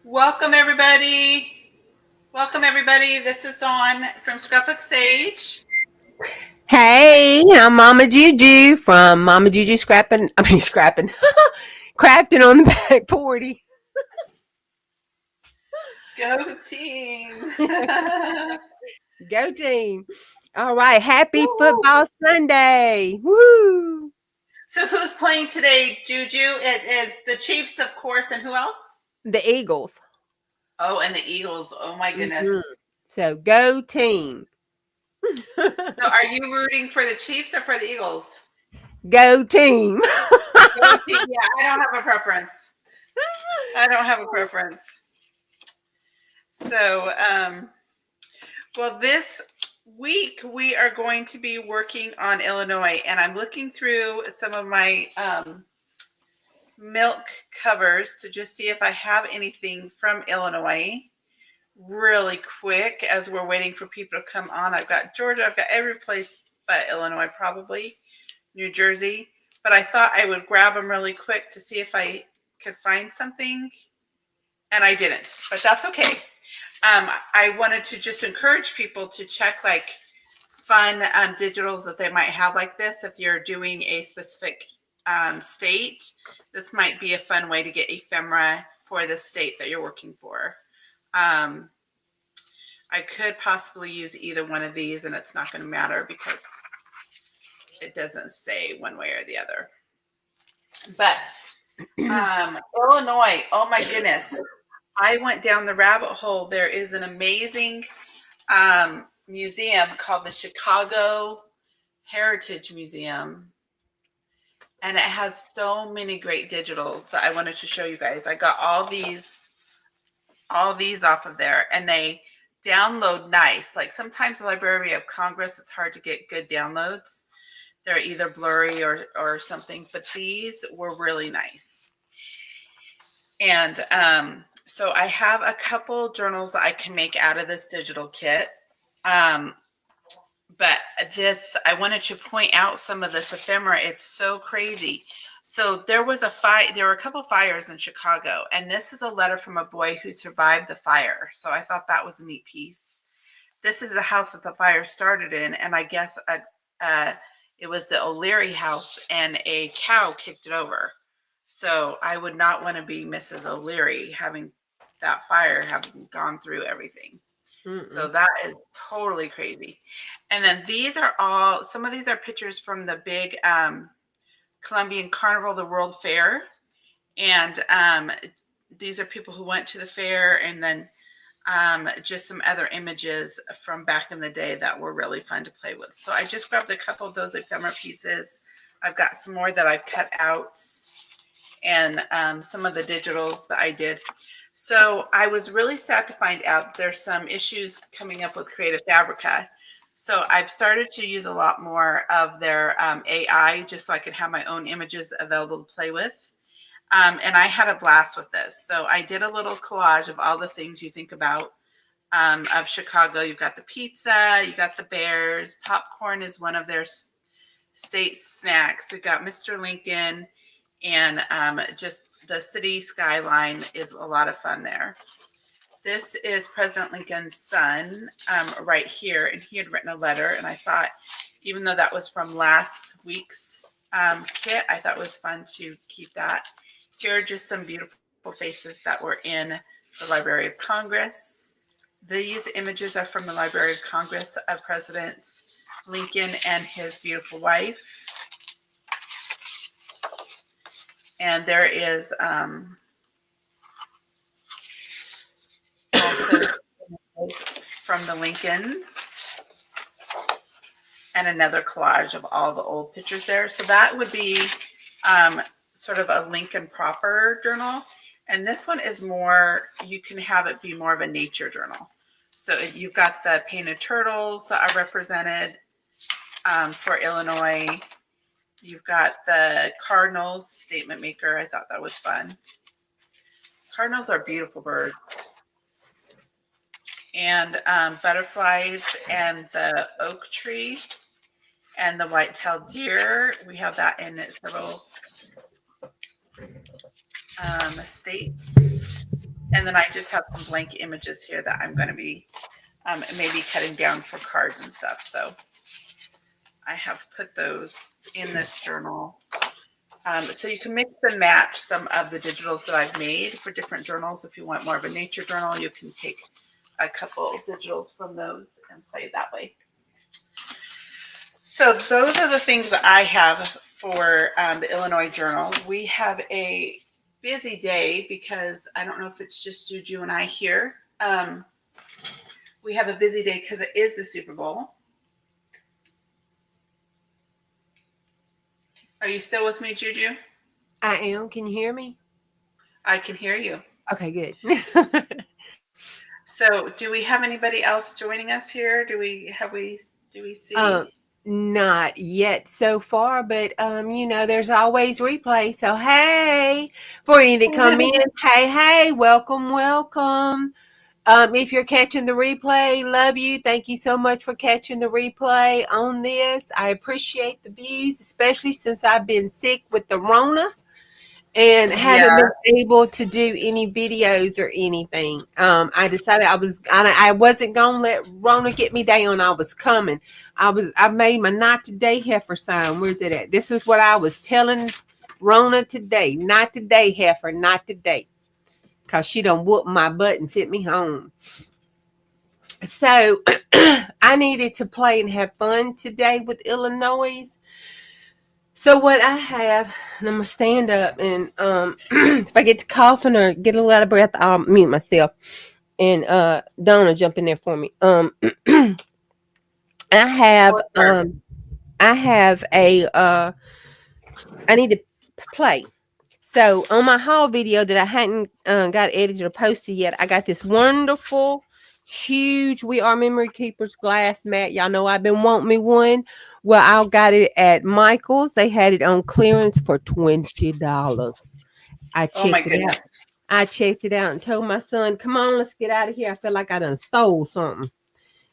Welcome, everybody. Welcome, everybody. This is Dawn from Scrapbook Sage. Hey, I'm Mama JuJu from Moma JuJu scrapping, crafting on the back 40. Go team. Go team. All right, happy football Sunday. Woo! So, who's playing today, Juju? It is the Chiefs, of course, and who else? The Eagles. Oh, and the Eagles. Oh, my hmm goodness. So go team. So, are you rooting for the Chiefs or for the Eagles? Go team. Go team. Yeah, I don't have a preference. I don't have a preference. So, well, this week we are going to be working on Illinois, and I'm looking through some of my milk covers to just see if I have anything from Illinois really quick as we're waiting for people to come on. I've got Georgia, I've got every place but Illinois, probably New Jersey, but I thought I would grab them really quick to see if I could find something, and I didn't, but that's okay. I wanted to just encourage people to check like fun digitals that they might have like this. If you're doing a specific state, this might be a fun way to get ephemera for the state that you're working for. I could possibly use either one of these, and it's not going to matter because it doesn't say one way or the other. But Illinois, oh my goodness. I went down the rabbit hole. There is an amazing museum called the Chicago Heritage Museum, and it has so many great digitals that I wanted to show you guys. I got all these off of there, and they download nice. Like sometimes the Library of Congress, it's hard to get good downloads. They're either blurry or something, but these were really nice. And so I have a couple journals that I can make out of this digital kit. But this, I wanted to point out some of this ephemera. It's so crazy. So there was there were a couple fires in Chicago, and this is a letter from a boy who survived the fire. So I thought that was a neat piece. This is the house that the fire started in, and I guess it was the O'Leary house, and a cow kicked it over. So I would not want to be Mrs. O'Leary having that fire having gone through everything. So that is totally crazy. And then these are all, some of these are pictures from the big Columbian Carnival, the World Fair. And these are people who went to the fair, and then just some other images from back in the day that were really fun to play with. So I just grabbed a couple of those ephemera pieces. I've got some more that I've cut out, and some of the digitals that I did. So I was really sad to find out there's some issues coming up with Creative Fabrica. So I've started to use a lot more of their AI just so I can have my own images available to play with. And I had a blast with this. So I did a little collage of all the things you think about of Chicago. You've got the pizza, you got the Bears, popcorn is one of their state snacks. We've got Mr. Lincoln, and just the city skyline is a lot of fun there. This is President Lincoln's son right here, and he had written a letter, and I thought, even though that was from last week's kit, I thought it was fun to keep that. Here are just some beautiful faces that were in the Library of Congress. These images are from the Library of Congress of President Lincoln and his beautiful wife. And there is also from the Lincolns, and another collage of all the old pictures there. So that would be sort of a Lincoln proper journal. And this one is more, you can have it be more of a nature journal. So you've got the painted turtles that are represented for Illinois. You've got the Cardinals statement maker. I thought that was fun. Cardinals are beautiful birds. And butterflies, and the oak tree, and the white-tailed deer. We have that in several states. And then I just have some blank images here that I'm going to be maybe cutting down for cards and stuff. So I have put those in this journal. So you can mix and match some of the digitals that I've made for different journals. If you want more of a nature journal, you can take a couple digitals from those and play that way. So those are the things that I have for the Illinois Journal. We have a busy day because I don't know if it's just Juju and I here. We have a busy day because it is the Super Bowl. Are you still with me, Juju? I am. Can you hear me? I can hear you. Okay, good. So, do we have anybody else joining us here? Do we see? Not yet so far, but there's always replay. So hey, for any that come in, hey, welcome. If you're catching the replay, love you. Thank you so much for catching the replay on this. I appreciate the views, especially since I've been sick with the Rona and haven't Yeah. been able to do any videos or anything. I decided I wasn't gonna let Rona get me down. I was coming. I made my not today heifer sign. Where's it at? This is what I was telling Rona today. Not today, heifer, not today. Cause she done whooped my butt and sent me home. So I needed to play and have fun today with Illinois. So what I have, and I'm gonna stand up, and if I get to coughing or get a little out of breath, I'll mute myself. And Donna jump in there for me. I have I need to play. So on my haul video that I hadn't got edited or posted yet, I got this wonderful, huge We Are Memory Keepers glass mat. Y'all know I've been wanting me one. Well, I got it at Michael's. They had it on clearance for $20. I Oh my checked it goodness. out. I checked it out and told my son, "Come on, let's get out of here. I feel like I done stole something."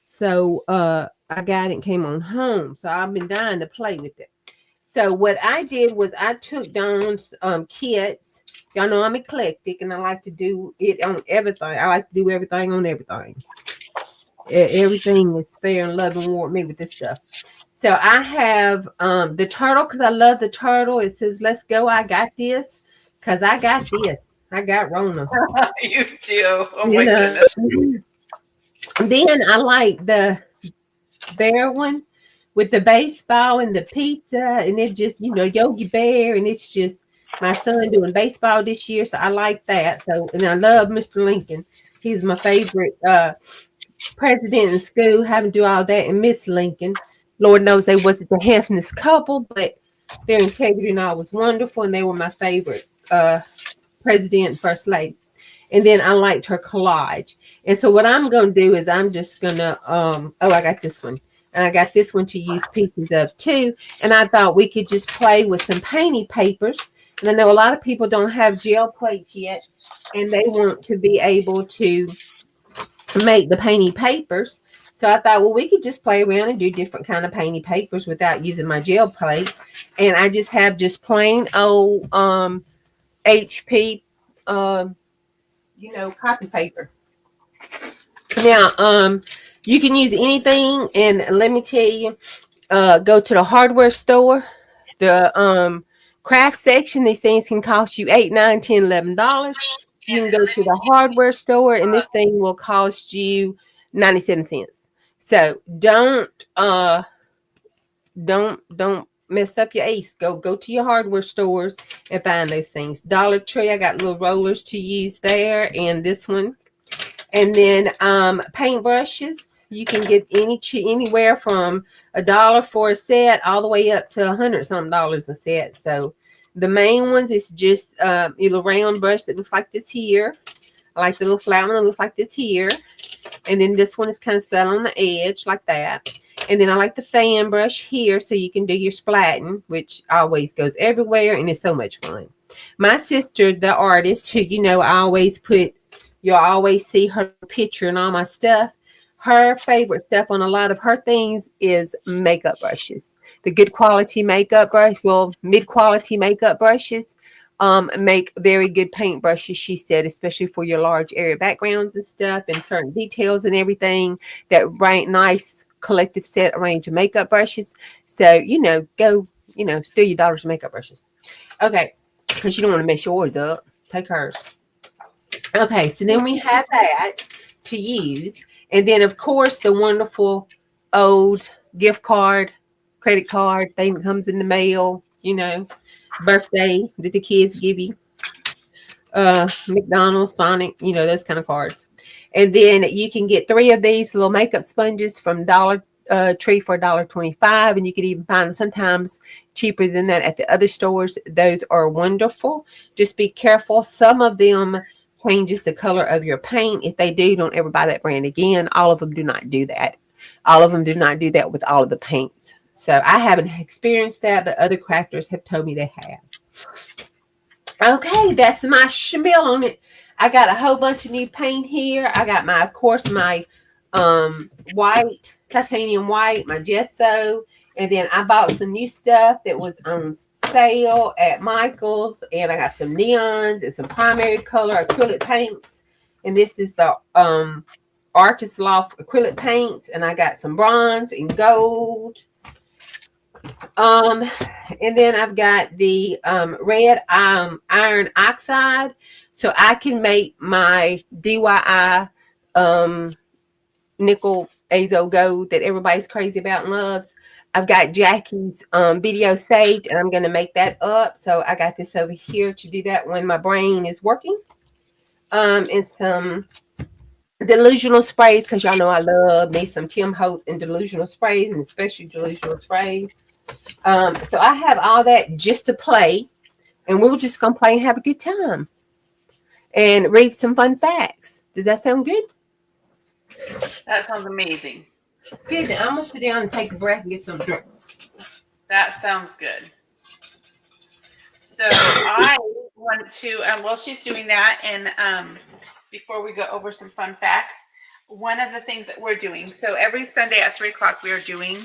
So I got it and came on home. So I've been dying to play with it. So what I did was I took Dawn's kits. Y'all know I'm eclectic and I like to do it on everything. I like to do everything on everything. Everything is fair and love and warm me with this stuff. So I have the turtle because I love the turtle. It says, "Let's go. I got this." Because I got this. I got Rona. You do. Oh my goodness. Then I like the bear one with the baseball and the pizza, and it just, Yogi Bear, and it's just my son doing baseball this year, so I like that. So, and I love Mr. Lincoln. He's my favorite president in school, having to do all that, and Miss Lincoln. Lord knows they wasn't the handsomest couple, but their integrity and all was wonderful, and they were my favorite president and first lady. And then I liked her collage. And so what I'm going to do is I'm just going to, I got this one. And I got this one to use pieces of too. And I thought we could just play with some painting papers. And I know a lot of people don't have gel plates yet. And they want to be able to make the painting papers. So I thought, well, we could just play around and do different kind of painting papers without using my gel plate. And I just have just plain old HP copy paper. Now, you can use anything, and let me tell you, go to the hardware store, the craft section. These things can cost you $8, $9, $10, $11. You can go to the hardware store, and this thing will cost you 97 cents. So don't mess up your ace. Go to your hardware stores and find those things. Dollar Tree, I got little rollers to use there, and this one. And then paint brushes. You can get anywhere from $1 for a set all the way up to $100 something a set. So the main ones is just a little round brush that looks like this here. I like the little flat one that looks like this here. And then this one is kind of set on the edge like that. And then I like the fan brush here so you can do your splatting, which always goes everywhere and it's so much fun. My sister, the artist, who you'll always see her picture and all my stuff. Her favorite stuff on a lot of her things is makeup brushes. The good quality makeup brush, mid-quality makeup brushes make very good paintbrushes, she said, especially for your large area backgrounds and stuff and certain details and everything. That right, nice collective set range of makeup brushes. So, go, steal your daughter's makeup brushes. Okay, because you don't want to mess yours up. Take hers. Okay, so then we have that to use. And then, of course, the wonderful old gift card, credit card thing that comes in the mail, birthday that the kids give you, McDonald's, Sonic, those kind of cards. And then you can get 3 of these little makeup sponges from Dollar Tree for $1.25, and you can even find them sometimes cheaper than that at the other stores. Those are wonderful. Just be careful. Some of them changes the color of your paint. If they do, don't ever buy that brand again. All of them do not do that. All of them do not do that with all of the paints. So I haven't experienced that, but other crafters have told me they have. Okay, that's my schmill on it. I got a whole bunch of new paint here. I got my, of course, my white, titanium white, my gesso, and then I bought some new stuff that was on sale at Michael's, and I got some neons and some primary color acrylic paints, and this is the Artist Loft acrylic paints, and I got some bronze and gold. And then I've got the red iron oxide, so I can make my DIY nickel azo gold that everybody's crazy about and loves. I've got Jackie's video saved, and I'm going to make that up. So I got this over here to do that when my brain is working. And some delusional sprays, because y'all know I love me some Tim Holtz and delusional sprays, and especially delusional sprays. So I have all that just to play, and we're just gonna play and have a good time and read some fun facts. Does that sound good? That sounds amazing. Good. Now I'm gonna sit down and take a breath and get some drink. That sounds good. So I want to, while she's doing that, and before we go over some fun facts, one of the things that we're doing, so every Sunday at 3:00, we are doing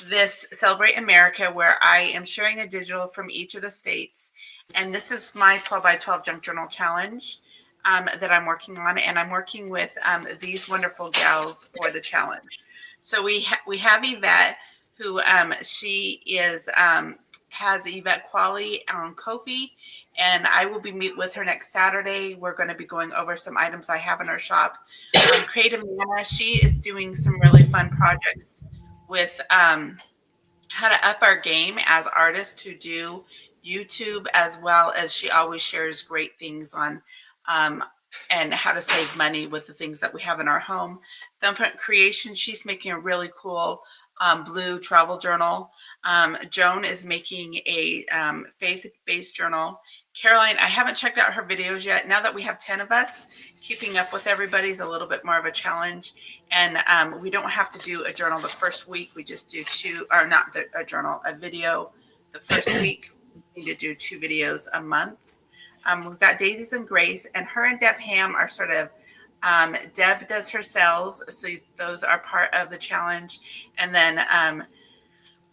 this Celebrate America, where I am sharing a digital from each of the states. And this is my 12 by 12 junk journal challenge that I'm working on. And I'm working with these wonderful gals for the challenge. So we have Yvette, who she is has Yvette Qualley on Ko-fi, and I will be meet with her next Saturday. We're going to be going over some items I have in our shop. Creative Nana, she is doing some really fun projects with how to up our game as artists who do YouTube, as well as she always shares great things on and how to save money with the things that we have in our home. Thumbprint Creation, she's making a really cool blue travel journal. Joan is making a faith-based journal. Caroline, I haven't checked out her videos yet. Now that we have 10 of us, keeping up with everybody is a little bit more of a challenge. And we don't have to do a journal the first week. We just do a video the first week. We need to do 2 videos a month. We've got Daisies and Grace, and her and Deb Ham are sort of, Deb does her cells, so those are part of the challenge. And then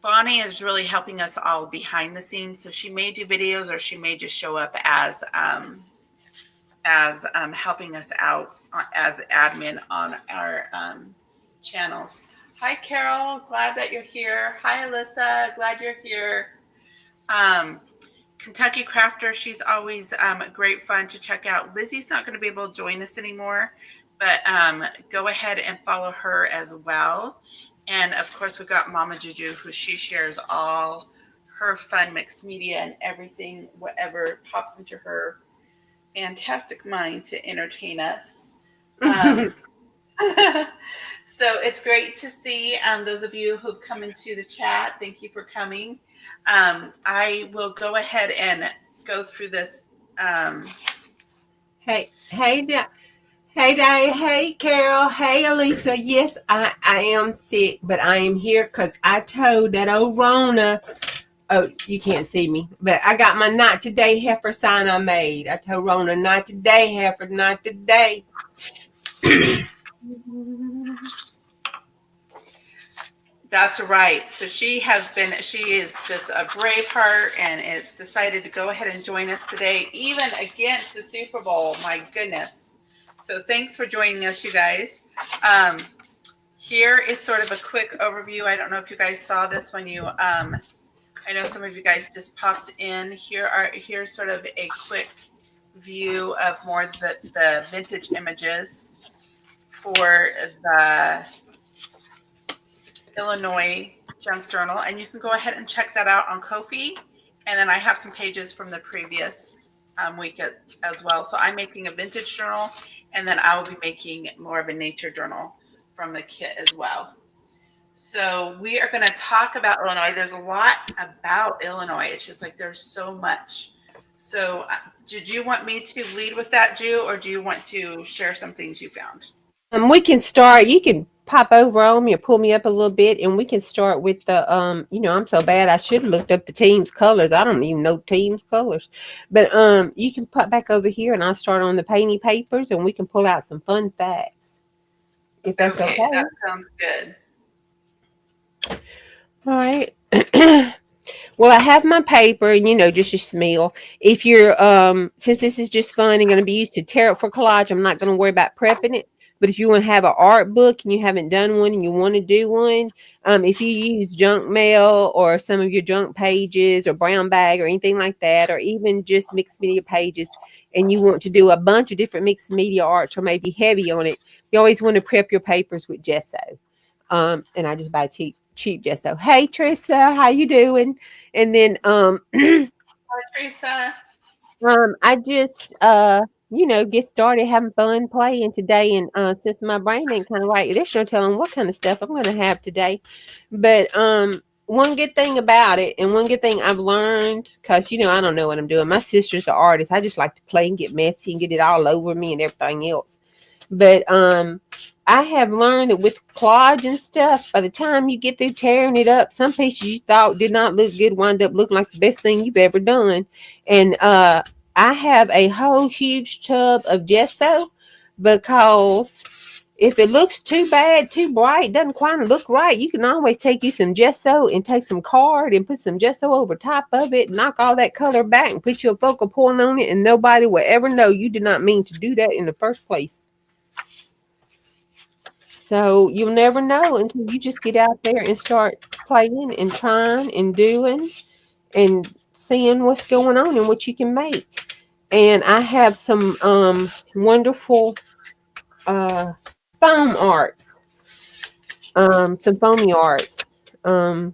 Bonnie is really helping us all behind the scenes. So she may do videos, or she may just show up as helping us out as admin on our channels. Hi, Carol. Glad that you're here. Hi, Alyssa. Glad you're here. Kentucky Crafter, she's always great fun to check out. Lizzie's not going to be able to join us anymore, but go ahead and follow her as well. And of course, we've got Moma JuJu, who she shares all her fun mixed media and everything, whatever pops into her fantastic mind to entertain us. So it's great to see those of you who've come into the chat. Thank you for coming. I will go ahead and go through this. Hey, Dave. Hey, Carol. Hey, Elisa. Yes, I am sick, but I am here because I told that old Rona. Oh, you can't see me, but I got my not today heifer sign I made. I told Rona, not today, heifer, not today. That's right. So she is just a brave heart and it decided to go ahead and join us today, even against the Super Bowl. My goodness. So thanks for joining us, you guys. Um, Here is sort of a quick overview. I don't know if you guys saw this when I know some of you guys just popped in. Here's sort of a quick view of more the vintage images for the Illinois Junk Journal, and you can go ahead and check that out on Ko-fi. And then I have some pages from the previous week as well. So I'm making a vintage journal, and then I will be making more of a nature journal from the kit as well. So we are going to talk about Illinois. There's a lot about Illinois. It's just like there's so much. So did you want me to lead with that, Ju, or do you want to share some things you found? We can start. You can pop over on me or pull me up a little bit, and we can start with the I'm so bad. I should have looked up the team's colors. I don't even know team's colors, but you can pop back over here, and I'll start on the painty papers, and we can pull out some fun facts if that's Okay, okay. that sounds good. All right. Well, I have my paper and just your smell. If you're since this is just fun and going to be used to tear up for collage, I'm not going to worry about prepping it. But if you want to have an art book and you haven't done one and you want to do one, if you use junk mail or some of your junk pages or brown bag or anything like that, or even just mixed media pages, and you want to do a bunch of different mixed media arts or maybe heavy on it, you always want to prep your papers with gesso. And I just buy cheap gesso. Hey Trissa, how you doing? And then Hi, Teresa. I just get started having fun playing today. And since my brain ain't kind of right, there's no telling what kind of stuff I'm gonna have today. But one good thing about it, and one good thing I've learned, because I don't know what I'm doing. My sister's an artist. I just like to play and get messy and get it all over me and everything else. But I have learned that with collage and stuff, by the time you get through tearing it up, some pieces you thought did not look good wind up looking like the best thing you've ever done. And I have a whole huge tub of gesso because if it looks too bad, too bright, doesn't quite look right, you can always take you some gesso and take some card and put some gesso over top of it, knock all that color back and put your focal point on it, and nobody will ever know you did not mean to do that in the first place. So you'll never know until you just get out there and start playing and trying and doing and seeing what's going on and what you can make. And I have some wonderful foam arts, some foamy arts. And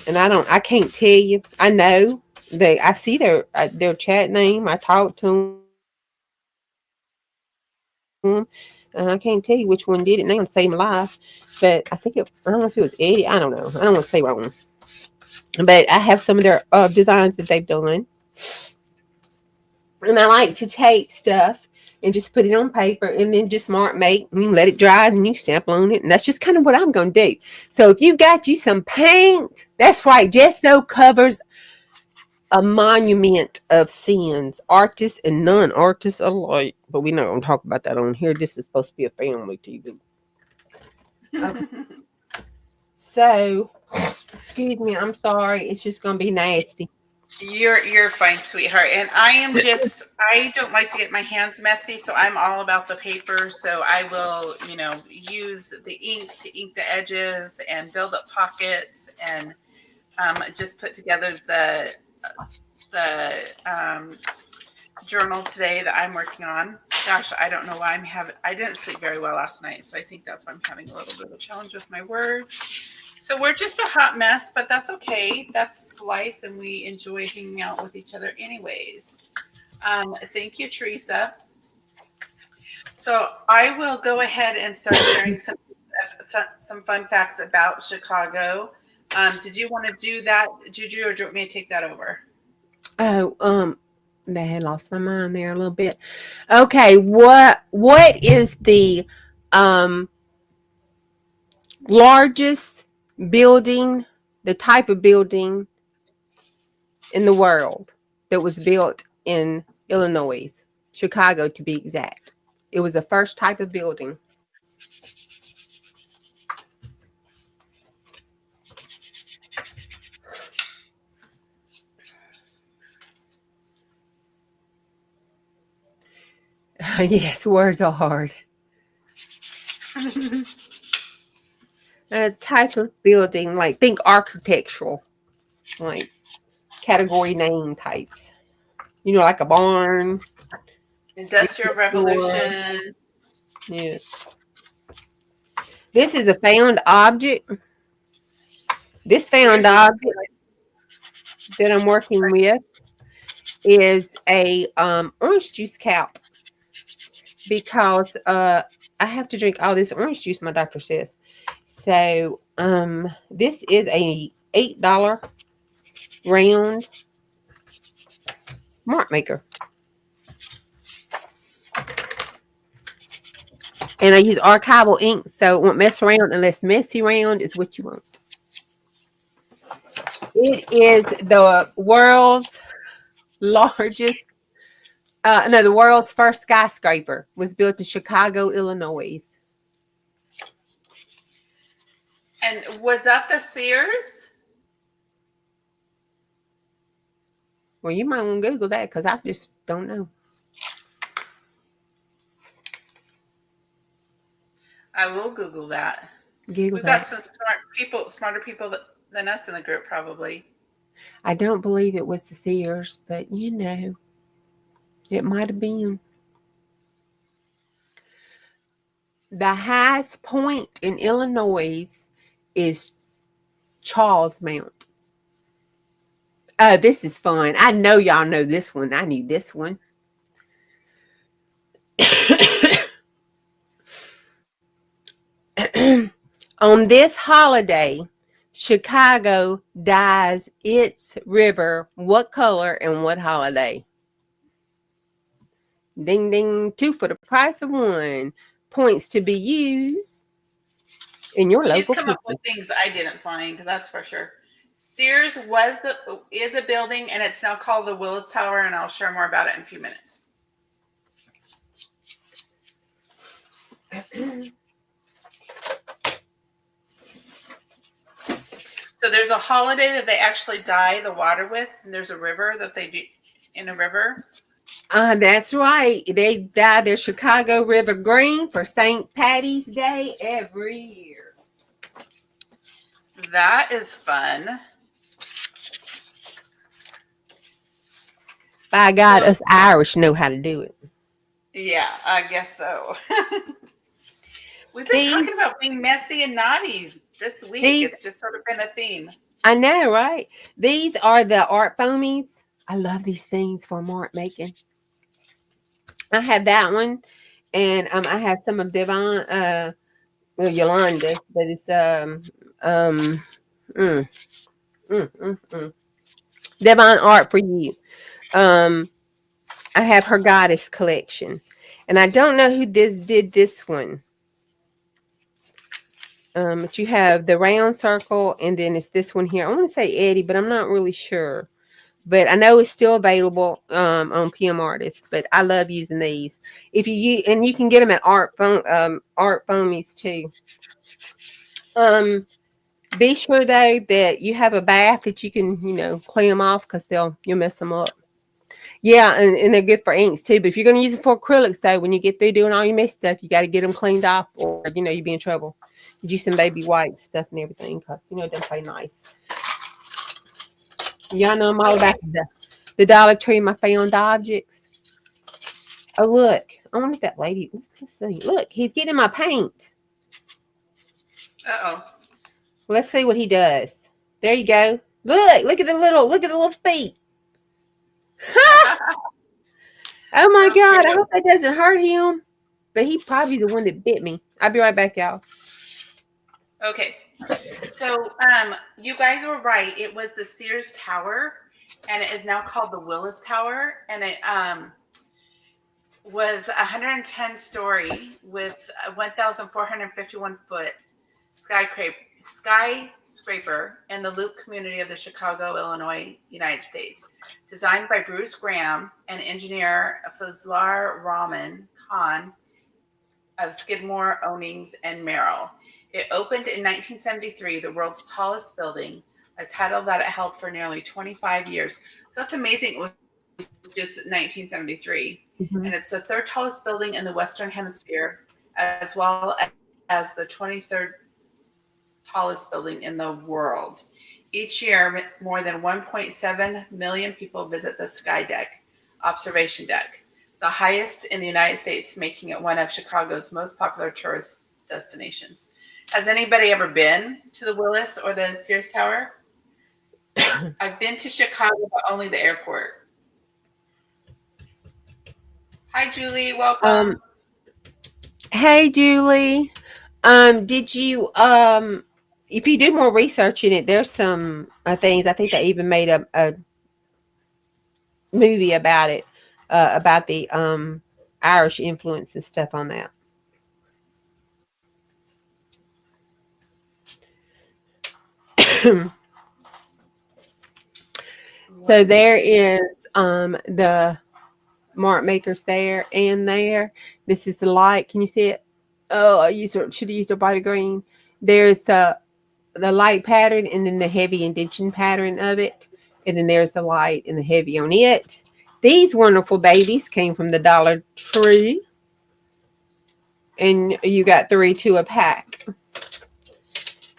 I can't tell you. I know I see their chat name. I talked to them. I can't tell you which one did it now to save my life, but I don't know if it was Eddie. I don't know. I don't want to say wrong, but I have some of their designs that they've done, and I like to take stuff and just put it on paper and then just mark make and you let it dry and you sample on it, and that's just kind of what I'm going to do. So if you've got you some paint, that's right, gesso covers a monument of sins, artists and non-artists alike. But we're not going to talk about that on here. This is supposed to be a family TV. Okay. So, excuse me, I'm sorry. It's just going to be nasty. You're fine, sweetheart. And I don't like to get my hands messy, so I'm all about the paper. So I will, use the ink to ink the edges and build up pockets and just put together the journal today that I'm working on. Gosh, I don't know why I didn't sleep very well last night, so I think that's why I'm having a little bit of a challenge with my words. So we're just a hot mess, but that's okay. That's life, and we enjoy hanging out with each other anyways. Thank you, Teresa. So I will go ahead and start sharing some fun facts about Chicago. Did you want to do that, Juju, or do you want me to take that over? Oh, I had lost my mind there a little bit. Okay, what is the um largest building, the type of building in the world that was built in Illinois, Chicago to be exact? It was the first type of building. Yes, words are hard. A type of building, like think architectural, like category name types. Like a barn, Industrial retail store. Revolution. Yeah. This is a found object. This found Sears is object that I'm working with is a orange juice cap because I have to drink all this orange juice, my doctor says. So this is a $8 round mark maker. And I use archival ink, so it won't mess around unless messy round is what you want. It is the world's largest, no, the world's first skyscraper was built in Chicago, Illinois. And was that the Sears? Well, you might want to Google that because I just don't know. I will Google that. Google We've got that. some smarter people than us in the group, probably. I don't believe it was the Sears, but it might have been. The highest point in Illinois is Charles Mount. Oh, this is fun. I know y'all know this one. I knew this one. On this holiday, Chicago dyes its river what color and what holiday? Ding, ding, 2 for the price of 1. Points to be used in your She's local come up with things I didn't find, that's for sure. Sears is a building, and it's now called the Willis Tower, and I'll share more about it in a few minutes. So there's a holiday that they actually dye the water with, and there's a river that they do in a river. That's right. They dye their Chicago River green for St. Patty's Day every year. That is fun. By God, us Irish know how to do it. Yeah, I guess so. We've been talking about being messy and naughty this week. It's just sort of been a theme. I know, right? These are the art foamies. I love these things for mark making. I have that one, and I have some of Devon, Yolanda, but it's Devon Art for You. I have her goddess collection, and I don't know who did this one. But you have the round circle, and then it's this one here. I want to say Eddie, but I'm not really sure. But I know it's still available on PM Artists. But I love using these. And you can get them at Art Foamies too. Be sure though that you have a bath that you can clean them off because you'll mess them up. Yeah, and they're good for inks too. But if you're going to use it for acrylics though, when you get through doing all your mess stuff, you got to get them cleaned off, or you'd be in trouble. Use some baby white stuff and everything because it doesn't play nice. Y'all know I'm all about the Dollar Tree, my found objects. Oh, look. I wonder if that lady, let's see. Look, he's getting my paint. Uh-oh. Let's see what he does. There you go. Look at the little feet. Oh my God. I hope that doesn't hurt him. But he probably the one that bit me. I'll be right back, y'all. Okay. So you guys were right. It was the Sears Tower, and it is now called the Willis Tower, and it was 110 story with 1,451 foot skyscraper in the Loop community of the Chicago, Illinois, United States. Designed by Bruce Graham and engineer Fazlar Rahman Khan of Skidmore, Owings, and Merrill. It opened in 1973, the world's tallest building, a title that it held for nearly 25 years. So that's amazing. It was which is 1973. Mhm. And it's the third tallest building in the Western Hemisphere, as well as the 23rd tallest building in the world. Each year, more than 1.7 million people visit the Sky Deck observation deck, the highest in the United States, making it one of Chicago's most popular tourist destinations. Has anybody ever been to the Willis or the Sears Tower? I've been to Chicago, but only the airport. Hi, Julie. Welcome. Um, hey, Julie. Did you if you do more research in it, there's some things. I think they even made a movie about the Irish influence and stuff on that. So Let me there see. is the mark makers there and there. This is the light. Can you see it? Oh, should have used a brighter green. There's the light pattern and then the heavy indention pattern of it. And then there's the light and the heavy on it. These wonderful babies came from the Dollar Tree. And you got 3 a pack.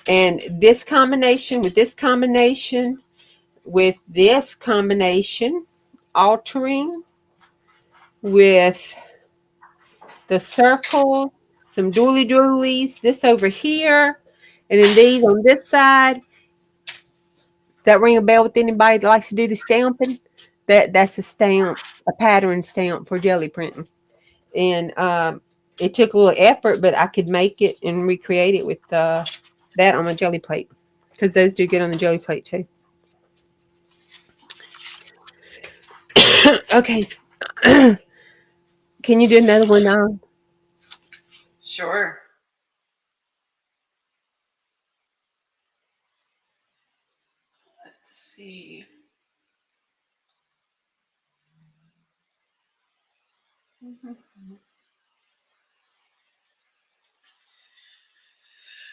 And this combination with this combination with this combination altering with the circle, some doolies, this over here, and then these on this side. That ring a bell with anybody that likes to do the stamping? That's a stamp, a pattern stamp for jelly printing. And it took a little effort, but I could make it and recreate it with that on my jelly plate because those do good on the jelly plate too. Okay, can you do another one now? Sure. Let's see.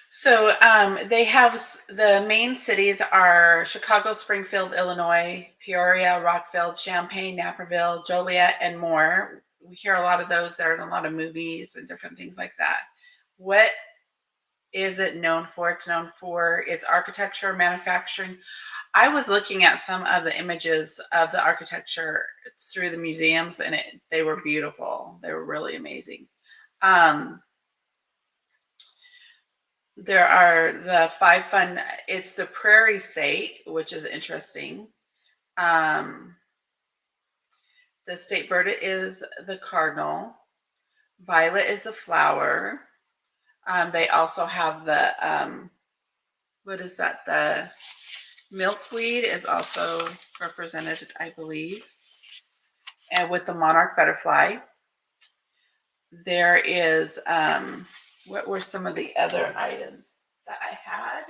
So they have the main cities are Chicago, Springfield, Illinois, Peoria, Rockville, Champaign, Naperville, Joliet, and more. We hear a lot of those. They're in a lot of movies and different things like that. What is it known for? It's known for its architecture, manufacturing. I was looking at some of the images of the architecture through the museums, and they were beautiful. They were really amazing. Um, There are the five fun. It's the prairie state, which is interesting. Um, the state bird is the cardinal. Violet is a flower. They also have the what is that? The milkweed is also represented, I believe, and with the monarch butterfly. There is what were some of the other items that I had?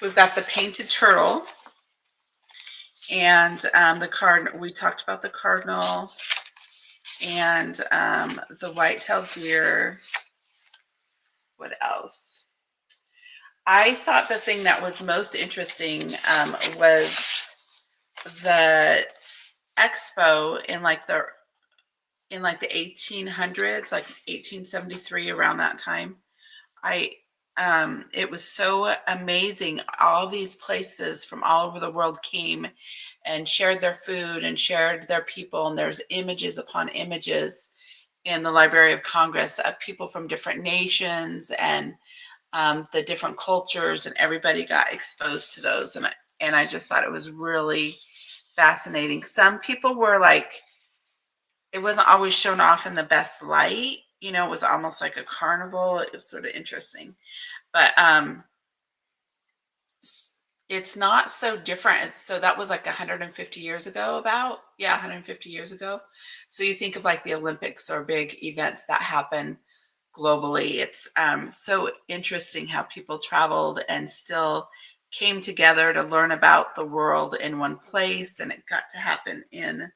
We've got the painted turtle. And the cardinal, we talked about the cardinal and the white-tailed deer. What else? I thought the thing that was most interesting was the expo in the 1800s, like 1873, around that time. It was so amazing. All these places from all over the world came and shared their food and shared their people. And there's images upon images in the Library of Congress of people from different nations and the different cultures, and everybody got exposed to those. And I just thought it was really fascinating. Some people were like, it wasn't always shown off in the best light. You know, it was almost like a carnival. It was sort of interesting. But it's not so different. So that was like 150 years ago, 150 years ago. So you think of like the Olympics or big events that happen globally. It's so interesting how people traveled and still came together to learn about the world in one place, and it got to happen in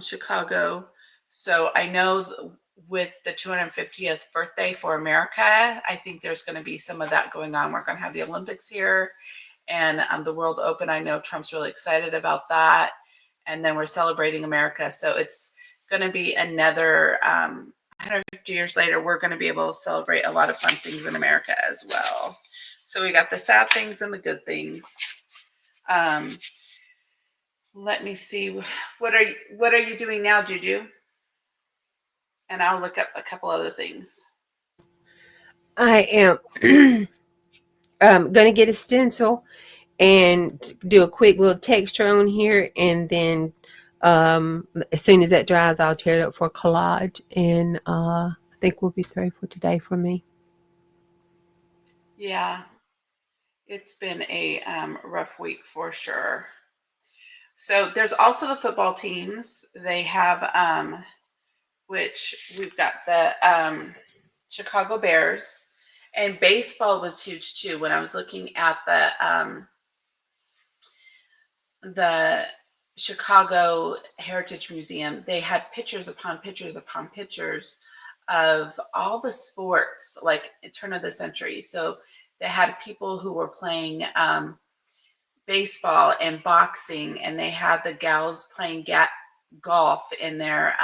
Chicago. So I know with the 250th birthday for America, I think there's going to be some of that going on. We're going to have the Olympics here and the World Open. I know Trump's really excited about that. and then we're celebrating America. So it's going to be another 150 years later. We're going to be able to celebrate a lot of fun things in America as well. So we got the sad things and the good things. Let me see. What are you doing now, Juju? And I'll look up a couple other things. I am going to get a stencil and do a quick little texture on here, and then as soon as that dries, I'll tear it up for collage, and I think we'll be through for today for me. Yeah, it's been a rough week for sure. So there's also the football teams. They have, which we've got the Chicago Bears, and baseball was huge too. When I was looking at the Chicago Heritage Museum, they had pictures upon pictures upon pictures of all the sports, like turn of the century. So they had people who were playing baseball and boxing, and they had the gals playing golf in their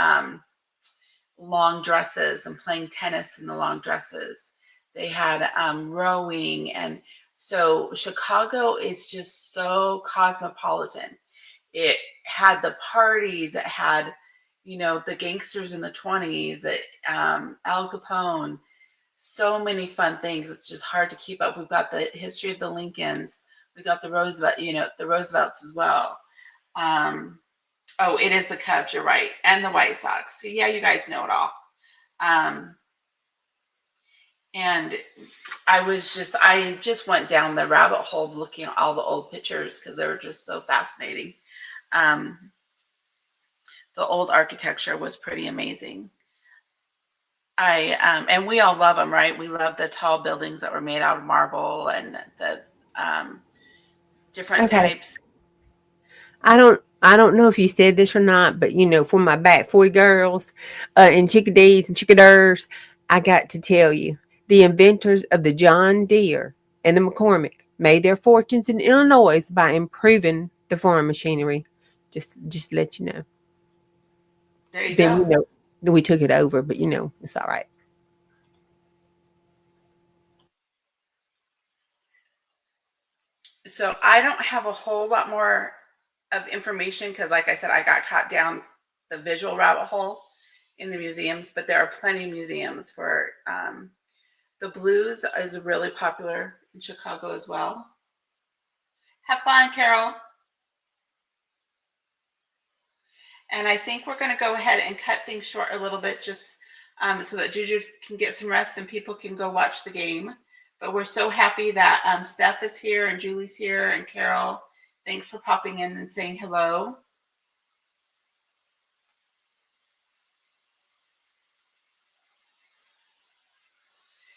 long dresses and playing tennis in the long dresses. They had rowing, and so Chicago is just so cosmopolitan. It had the parties. It had, the gangsters in the 20s. Al Capone. So many fun things. It's just hard to keep up. We've got the history of the Lincolns. We got the Roosevelt, the Roosevelts as well. Oh, it is the Cubs. You're right, and the White Sox. See, yeah, you guys know it all. And I just went down the rabbit hole of looking at all the old pictures because they were just so fascinating. The old architecture was pretty amazing. And we all love them, right? We love the tall buildings that were made out of marble and the different types. I don't know if you said this or not, but for my back 40 girls and chickadees and chickaders, I got to tell you, the inventors of the John Deere and the McCormick made their fortunes in Illinois by improving the farm machinery. Just to let you know. There you Then go. we took it over, but it's all right. So I don't have a whole lot more of information because, like I said, I got caught down the visual rabbit hole in the museums, but there are plenty of museums for the blues is really popular in Chicago as well. Have fun, Carol. And I think we're going to go ahead and cut things short a little bit just so that Juju can get some rest and people can go watch the game. But we're so happy that Steph is here and Julie's here and Carol. Thanks for popping in and saying hello.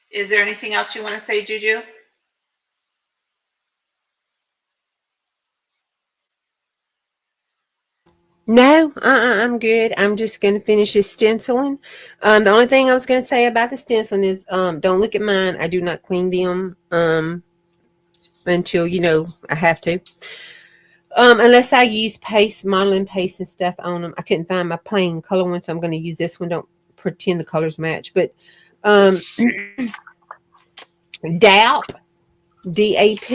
Is there anything else you want to say, Juju? No, I'm good. I'm just going to finish this stenciling. The only thing I was going to say about the stenciling is don't look at mine. I do not clean them until, I have to. Unless I use paste, modeling paste and stuff on them. I couldn't find my plain color one, so I'm going to use this one. Don't pretend the colors match. But DAP, DAP,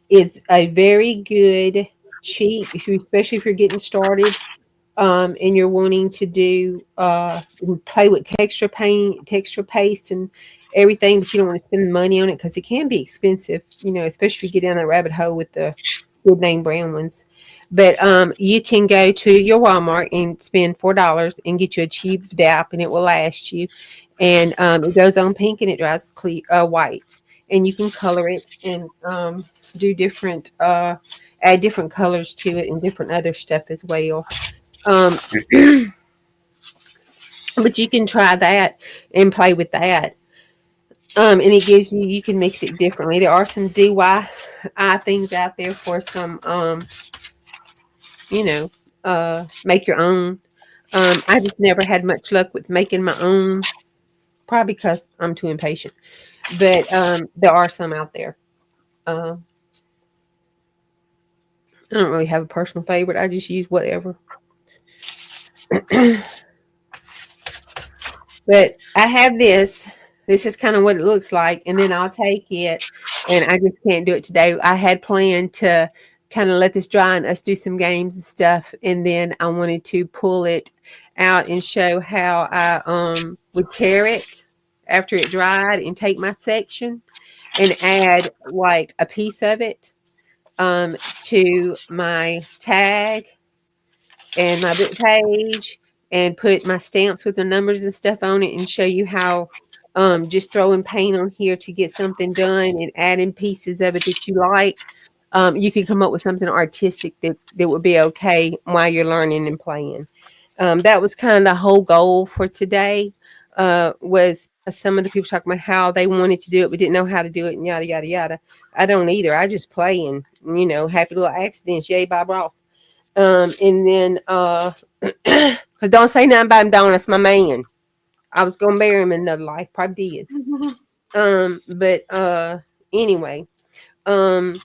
is a very good, cheap, especially if you're getting started. And you're wanting to do play with texture paint, texture paste, and everything, but you don't want to spend money on it because it can be expensive, especially if you get down that rabbit hole with the good name brand ones. But you can go to your Walmart and spend $4 and get you a cheap DAP, and it will last you. And it goes on pink and it dries white, and you can color it and do different, add different colors to it and different other stuff as well. But you can try that and play with that. And it gives you can mix it differently. There are some DIY things out there for some, make your own. I just never had much luck with making my own, probably because I'm too impatient. But there are some out there. I don't really have a personal favorite. I just use whatever. But I have this. This is kind of what it looks like, and then I'll take it. And I just can't do it today. I had planned to kind of let this dry and us do some games and stuff, and then I wanted to pull it out and show how I would tear it after it dried and take my section and add like a piece of it to my tag and my book page and put my stamps with the numbers and stuff on it and show you how just throwing paint on here to get something done and adding pieces of it that you like. You can come up with something artistic that would be okay while you're learning and playing. That was kind of the whole goal for today. Was some of the people talking about how they wanted to do it but didn't know how to do it and yada yada yada. I don't either. I just play and happy little accidents. Yay, Bob Ross. And then, cause don't say nothing about him, Don. That's my man. I was gonna bury him in another life. Probably did. But anyway, um,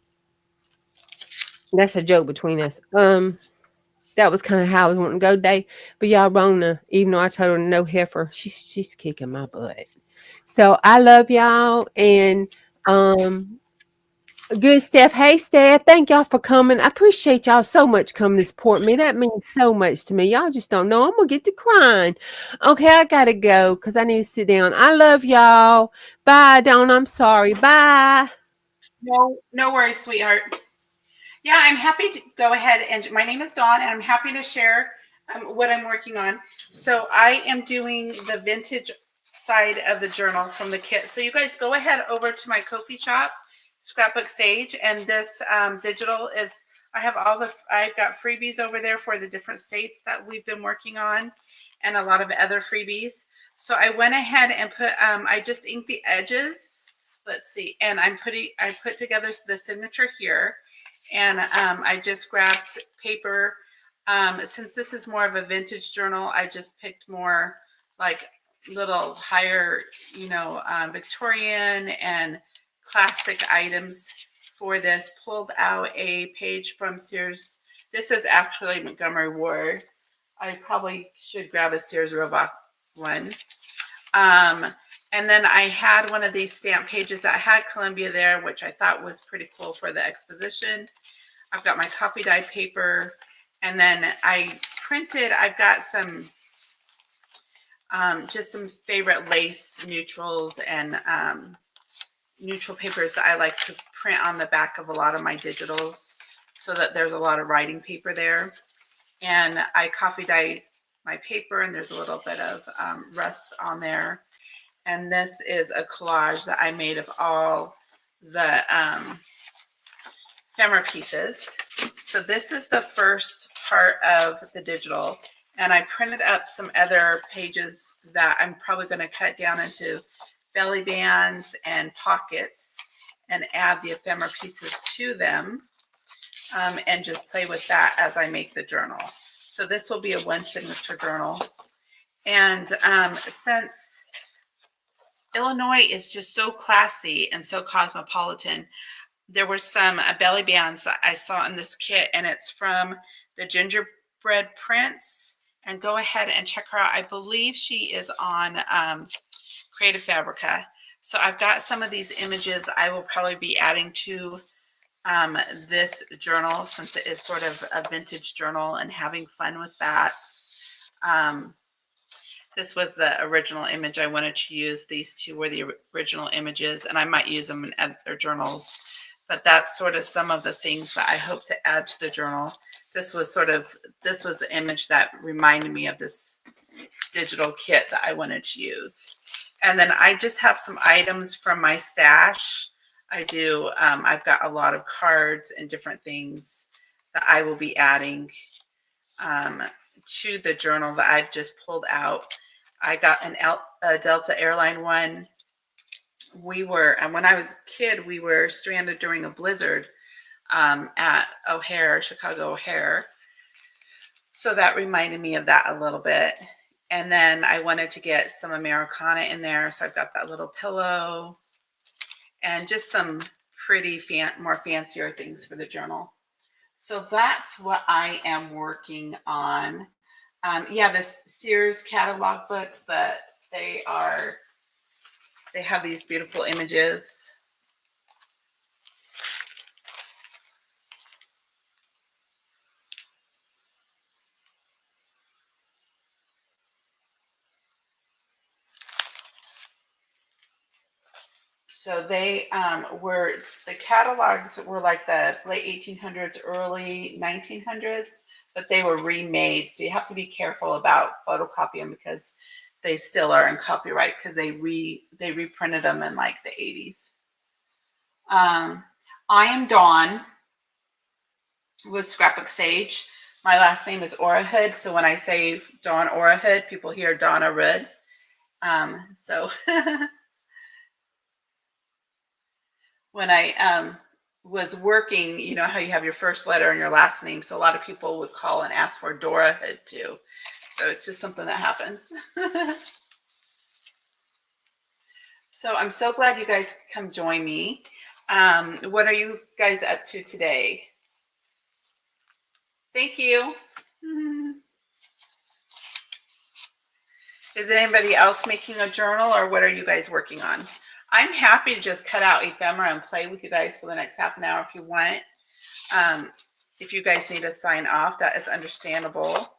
that's a joke between us. That was kind of how I was wanting to go today. But y'all, Rona, even though I told her no heifer, she's kicking my butt. So I love y'all and good, Steph. Hey, Steph. Thank y'all for coming. I appreciate y'all so much coming to support me. That means so much to me. Y'all just don't know. I'm going to get to crying. Okay, I got to go because I need to sit down. I love y'all. Bye, Dawn. I'm sorry. Bye. No worries, sweetheart. Yeah, I'm happy to go ahead and my name is Dawn, and I'm happy to share what I'm working on. So I am doing the vintage side of the journal from the kit. So you guys go ahead over to my Ko-fi shop, Scrapbook Sage, and this digital is. I've got freebies over there for the different states that we've been working on, and a lot of other freebies. So I went ahead and put. I just inked the edges. Let's see, and I put together the signature here. And I just grabbed paper. Since this is more of a vintage journal, I just picked more like little higher, Victorian and classic items for this. Pulled out a page from Sears. This is actually Montgomery Ward. I probably should grab a Sears Roebuck one. And then I had one of these stamp pages that had Columbia there, which I thought was pretty cool for the exposition. I've got my copy dyed paper, and then I've got some, just some favorite lace neutrals and neutral papers that I like to print on the back of a lot of my digitals so that there's a lot of writing paper there. And I copy dye my paper, and there's a little bit of rust on there. And this is a collage that I made of all the ephemera pieces. So this is the first part of the digital. And I printed up some other pages that I'm probably going to cut down into belly bands and pockets and add the ephemera pieces to them, and just play with that as I make the journal. So this will be a one signature journal. And since Illinois is just so classy and so cosmopolitan, there were some belly bands that I saw in this kit, and it's from the Gingerbread Prince. And go ahead and check her out. I believe she is on Creative Fabrica. So I've got some of these images I will probably be adding to this journal, since it is sort of a vintage journal, and having fun with that. This was the original image I wanted to use. These two were the original images, and I might use them in other journals. But that's sort of some of the things that I hope to add to the journal. This was the image that reminded me of this digital kit that I wanted to use. And then I just have some items from my stash. I've got a lot of cards and different things that I will be adding to the journal that I've just pulled out. I got a Delta airline one. And when I was a kid, we were stranded during a blizzard at O'Hare, Chicago O'Hare. So that reminded me of that a little bit. And then I wanted to get some Americana in there. So I've got that little pillow and just some pretty more fancier things for the journal. So that's what I am working on. Yeah, this Sears catalog books that they have these beautiful images. So they the catalogs were like the late 1800s, early 1900s, but they were remade. So you have to be careful about photocopying because they still are in copyright because they reprinted them in like the 80s. I am Dawn with Scrapbook Sage. My last name is Orahood, so when I say Dawn Orahood, people hear Donna Rood. So when I was working, you know how you have your first letter and your last name. So a lot of people would call and ask for Dora Hood too. So it's just something that happens. So I'm so glad you guys could come join me. What are you guys up to today? Thank you. Is anybody else making a journal or what are you guys working on? I'm happy to just cut out ephemera and play with you guys for the next half an hour if you want. If you guys need to sign off, that is understandable.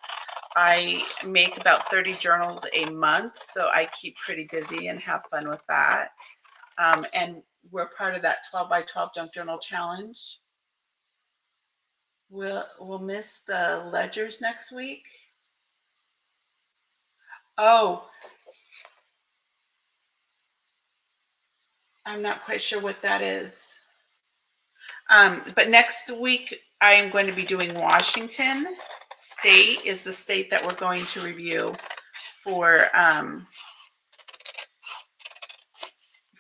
I make about 30 journals a month, so I keep pretty busy and have fun with that. And we're part of that 12 by 12 junk journal challenge. We'll miss the ledgers next week. Oh, I'm not quite sure what that is. But next week I am going to be doing Washington State is the state that we're going to review for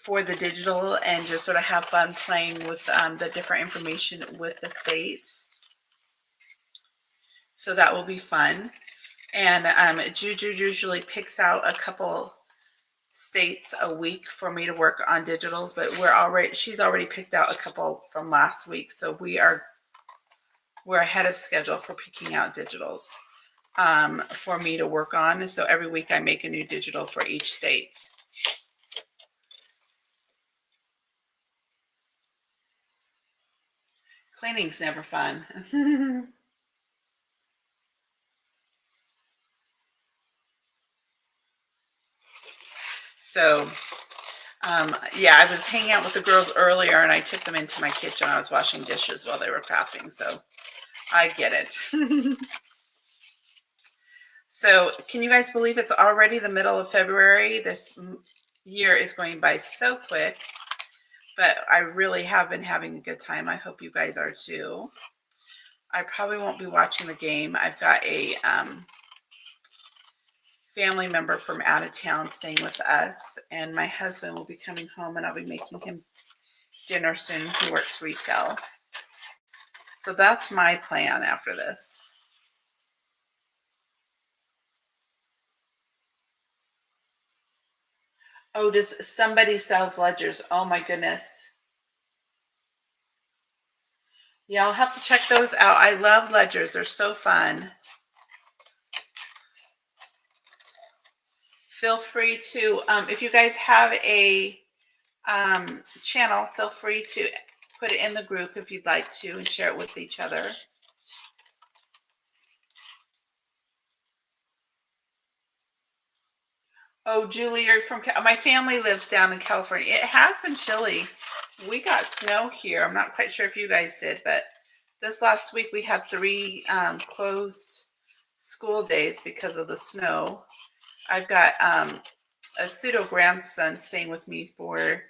the digital and just sort of have fun playing with the different information with the states. So that will be fun. And JuJu usually picks out a couple states a week for me to work on digitals, but she's already picked out a couple from last week. So we're ahead of schedule for picking out digitals for me to work on. So every week I make a new digital for each state. Cleaning's never fun. So, yeah, I was hanging out with the girls earlier and I took them into my kitchen. I was washing dishes while they were crafting. So I get it. So can you guys believe it's already the middle of February? This year is going by so quick, but I really have been having a good time. I hope you guys are too. I probably won't be watching the game. I've got a family member from out of town staying with us, and my husband will be coming home and I'll be making him dinner soon. He works retail. So that's my plan after this. Oh, does somebody sells ledgers? Oh my goodness. Yeah, I'll have to check those out. I love ledgers. They're so fun. Feel free to, if you guys have a channel, feel free to put it in the group if you'd like to and share it with each other. Oh, Julie, you're from, my family lives down in California. It has been chilly. We got snow here. I'm not quite sure if you guys did, but this last week we had 3 closed school days because of the snow. I've got a pseudo grandson staying with me for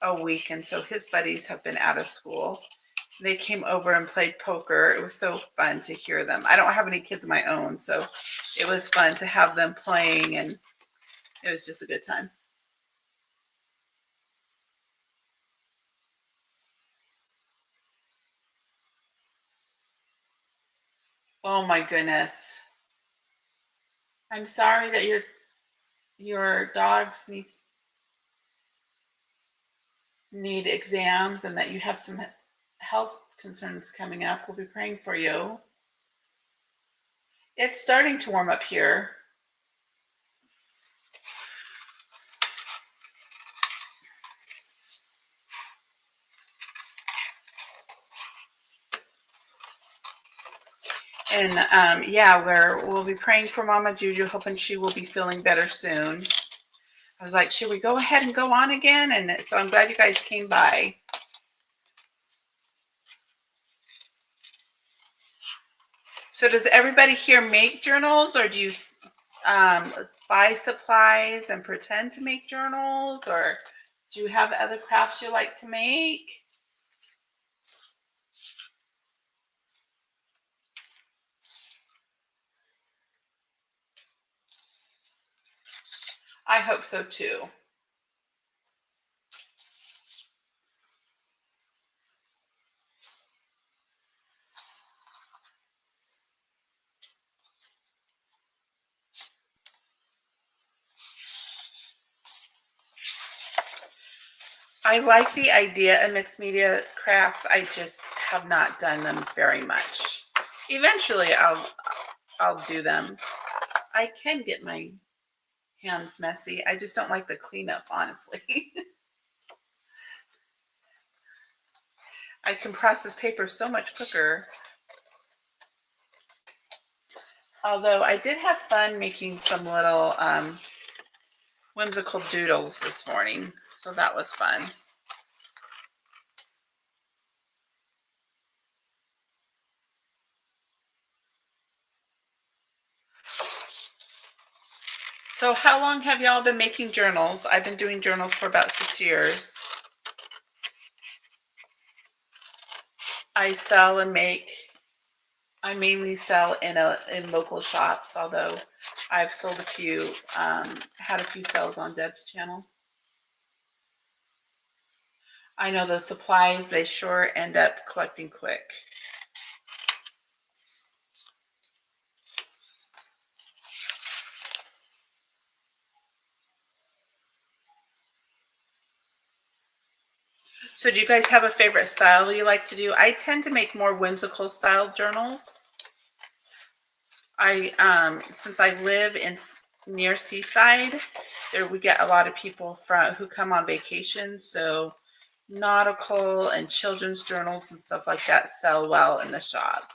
a week, and so his buddies have been out of school. They came over and played poker. It was so fun to hear them. I don't have any kids of my own, so it was fun to have them playing, and it was just a good time. Oh my goodness. I'm sorry that your dogs need exams and that you have some health concerns coming up. We'll be praying for you. It's starting to warm up here. And yeah, we'll be praying for Mama JuJu, hoping she will be feeling better soon. I was like, should we go ahead and go on again? And so I'm glad you guys came by. So does everybody here make journals, or do you buy supplies and pretend to make journals, or do you have other crafts you like to make? I hope so too. I like the idea of mixed media crafts. I just have not done them very much. Eventually I'll do them. I can get my hands messy. I just don't like the cleanup, honestly. I can process paper so much quicker. Although I did have fun making some little whimsical doodles this morning, so that was fun. So how long have y'all been making journals? I've been doing journals for about 6 years. I sell and make. I mainly sell in local shops, although I've sold a few, had a few sales on Deb's channel. I know those supplies, they sure end up collecting quick. So do you guys have a favorite style you like to do? I tend to make more whimsical style journals. Since I live near Seaside, we get a lot of people who come on vacation. So nautical and children's journals and stuff like that sell well in the shop.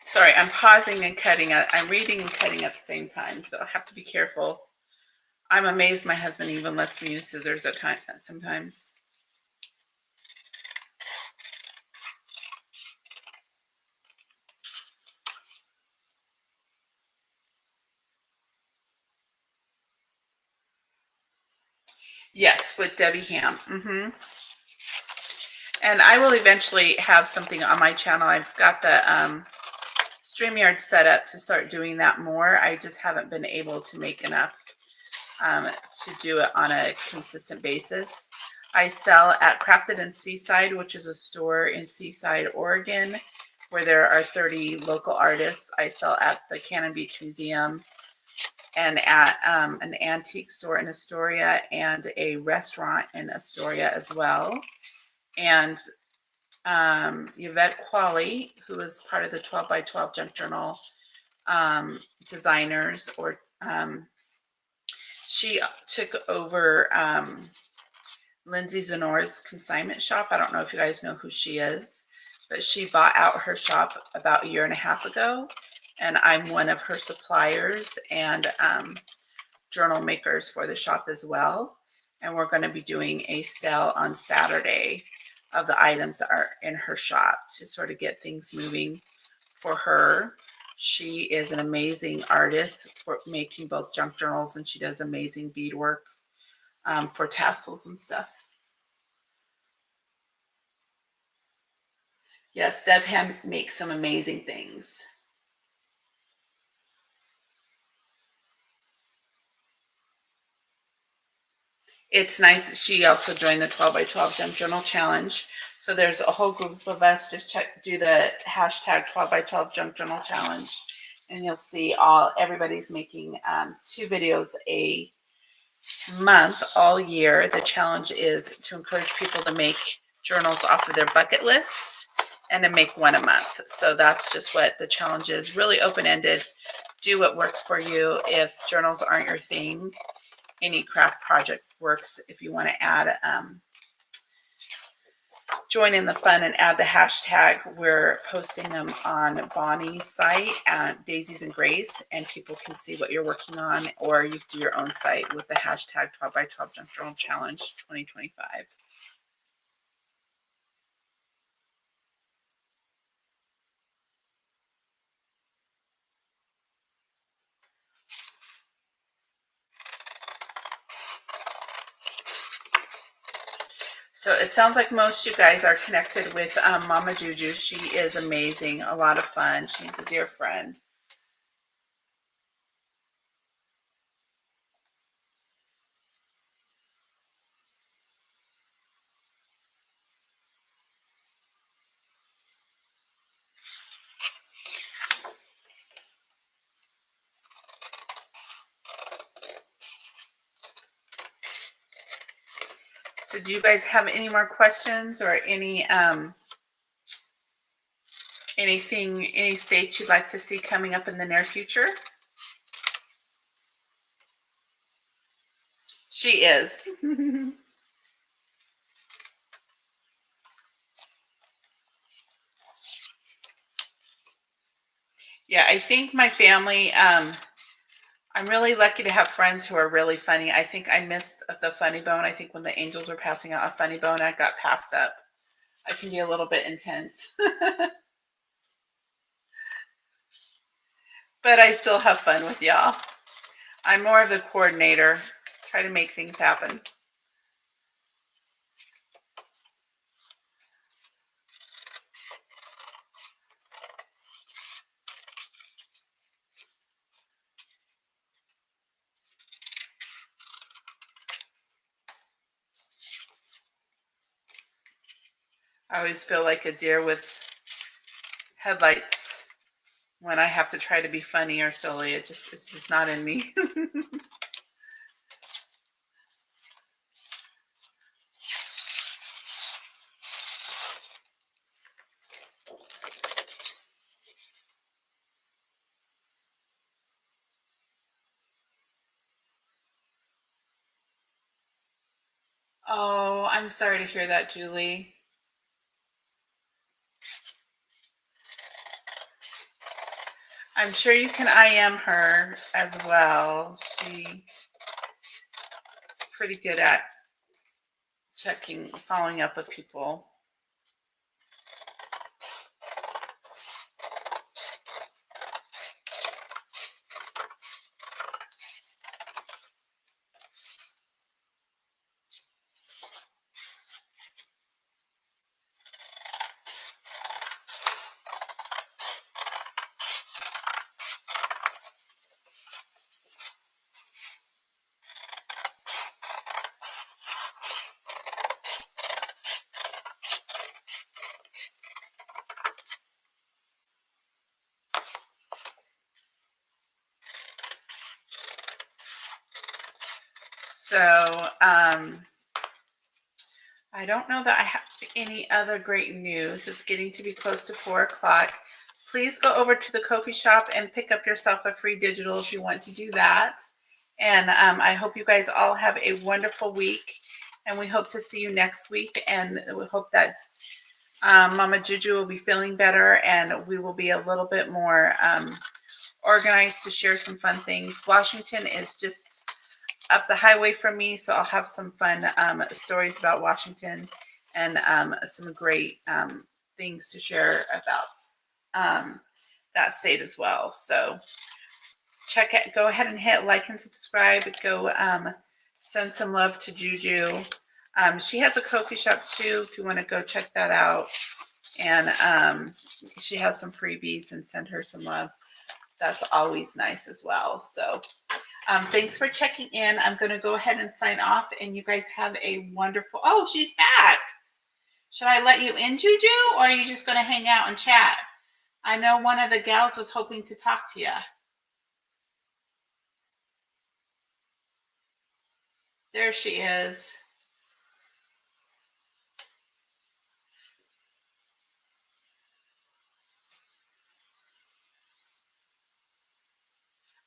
Sorry, I'm pausing and cutting. I'm reading and cutting at the same time, so I have to be careful. I'm amazed my husband even lets me use scissors at times sometimes. Yes, with Debbie Ham. And I will eventually have something on my channel. I've got the StreamYard set up to start doing that more. I just haven't been able to make enough to do it on a consistent basis. I sell at Crafted in Seaside, which is a store in Seaside, Oregon, where there are 30 local artists. I sell at the Cannon Beach Museum and at an antique store in Astoria and a restaurant in Astoria as well. And Yvette Qualley, who is part of the 12 by 12 Junk Journal designers, or she took over Lindsay Zenora's consignment shop. I don't know if you guys know who she is, but she bought out her shop about a year and a half ago, and I'm one of her suppliers and journal makers for the shop as well. And we're going to be doing a sale on Saturday of the items that are in her shop to sort of get things moving for her. She is an amazing artist for making both junk journals, and she does amazing beadwork for tassels and stuff. Yes, Deb Ham makes some amazing things. it's nice that she also joined the 12 by 12 Junk Journal Challenge. So there's a whole group of us. Just do the hashtag 12 by 12 Junk Journal Challenge, and you'll see everybody's making 2 videos a month all year. The challenge is to encourage people to make journals off of their bucket lists and to make one a month. So that's just what the challenge is. Really open-ended. Do what works for you. If journals aren't your thing, any craft project works. If you want to add join in the fun and add the hashtag, we're posting them on Bonnie's site at Daisies and Grays, and people can see what you're working on, or you can do your own site with the hashtag 12 by 12 Junk Journal Challenge 2025. So it sounds like most you guys are connected with Mama JuJu. She is amazing, a lot of fun. She's a dear friend. So do you guys have any more questions or any any states you'd like to see coming up in the near future? She is. Yeah, I think my family, I'm really lucky to have friends who are really funny. I think I missed the funny bone. I think when the angels were passing out a funny bone, I got passed up. I can be a little bit intense. But I still have fun with y'all. I'm more of the coordinator, try to make things happen. I always feel like a deer with headlights when I have to try to be funny or silly. It's just not in me. Oh, I'm sorry to hear that, Julie. I'm sure you can IM her as well. She's pretty good at following up with people. So, I don't know that I have any other great news. It's getting to be close to 4 o'clock. Please go over to the Ko-fi shop and pick up yourself a free digital if you want to do that. And I hope you guys all have a wonderful week. And we hope to see you next week. And we hope that Mama JuJu will be feeling better and we will be a little bit more organized to share some fun things. Washington is just up the highway from me, so I'll have some fun stories about Washington and some great things to share about that state as well. So check it. Go ahead and hit like and subscribe. Go send some love to JuJu. She has a Ko-fi shop too, if you want to go check that out. And she has some freebies, and send her some love. That's always nice as well. So Thanks for checking in. I'm going to go ahead and sign off, and you guys have a wonderful. Oh, she's back. Should I let you in, Juju, or are you just going to hang out and chat? I know one of the gals was hoping to talk to you. There she is.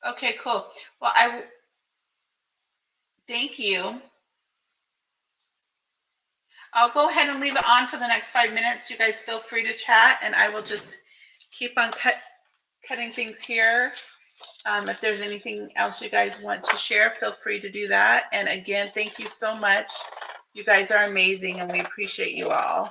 Okay, cool. Well, thank you. I'll go ahead and leave it on for the next 5 minutes. You guys feel free to chat, and I will just keep on cutting things here. If there's anything else you guys want to share, feel free to do that. And again, thank you so much. You guys are amazing, and we appreciate you all.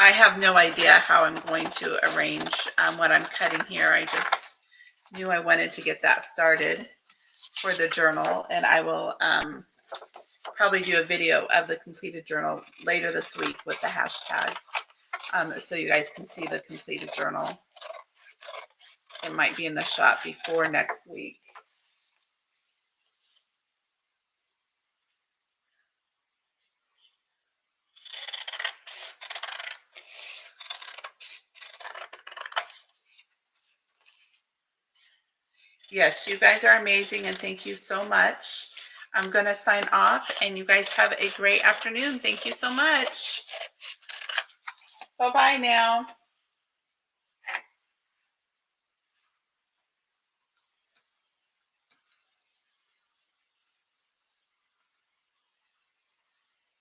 I have no idea how I'm going to arrange what I'm cutting here. I just knew I wanted to get that started for the journal, and I will probably do a video of the completed journal later this week with the hashtag, so you guys can see the completed journal. It might be in the shop before next week. Yes, you guys are amazing, and thank you so much. I'm going to sign off, and you guys have a great afternoon. Thank you so much. Bye-bye now.